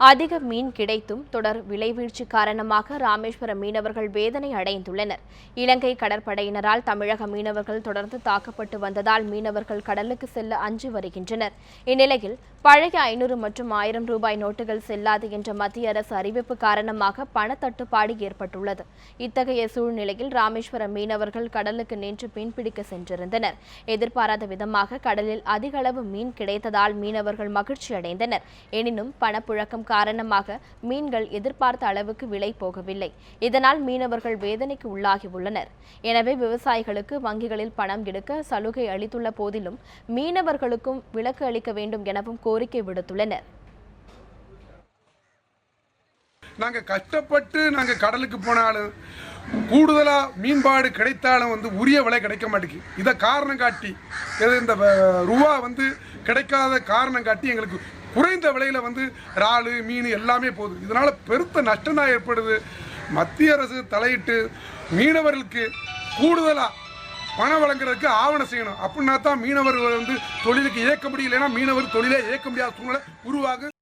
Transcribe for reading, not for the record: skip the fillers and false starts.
அதிக மீன் கிடைத்தும் தொடர் விலைவீழ்ச்சி காரணமாக ராமேஸ்வரம் மீனவர்கள் வேதனை அடைந்துள்ளனர். இலங்கை கடற்படையினரால் தமிழக மீனவர்கள் தொடர்ந்து தாக்கப்பட்டு வந்ததால் மீனவர்கள் கடலுக்கு செல்ல அஞ்சி வருகின்றனர். இந்நிலையில் பழைய 500 மற்றும் 1000 ரூபாய் நோட்டுகள் செல்லாது என்ற மத்திய அரசு அறிவிப்பு காரணமாக பணத்தட்டுப்பாடு ஏற்பட்டுள்ளது. இத்தகைய சூழ்நிலையில் ராமேஸ்வரம் மீனவர்கள் கடலுக்கு நேற்று மீன்பிடிக்க சென்றிருந்தனர். எதிர்பாராத விதமாக கடலில் அதிக அளவு மீன் கிடைத்ததால் மீனவர்கள் மகிழ்ச்சி அடைந்தனர். எனினும் பணப்புழக்கம் காரணமாக மீன்கள் எதிர்பார்த்த அளவுக்கு விலை போகவில்லை. இதனால் மீனவர்கள் வேதனைக்கு உள்ளாகியுள்ளனர். எனவே விவசாயிகளுக்கு வங்கிகளில் பணம் எடுக்க சலுகை அளித்துள்ள போதிலும் மீனவர்களுக்கும் விலக்கு அளிக்க வேண்டும் எனவும் கோரிக்கை விடுத்துள்ளனர். நாங்க கஷ்டப்பட்டு கடலுக்கு போனாலும் கூடுதலா மீன்பாடு கிடைத்தாலும் உரிய விலை கிடைக்க மாட்டேங்குது. இதை காரணம் காட்டி இந்த ரூபா கிடைக்காத காரணம் காட்டி எங்களுக்கு குறைந்த விலையில இறால் மீன் எல்லாமே போகுது. இதனால பெருத்த நஷ்டம் தான் ஏற்படுது. மத்திய அரசு தலையிட்டு மீனவர்களுக்கு கூடுதலா பணம் வழங்குறதுக்கு ஆவணம் செய்யணும். அப்படின்னா தான் மீனவர்கள் தொழிலுக்கு இயக்க முடியலைன்னா மீனவர் தொழிலை இயக்க முடியாத சூழ்நிலை உருவாகும்.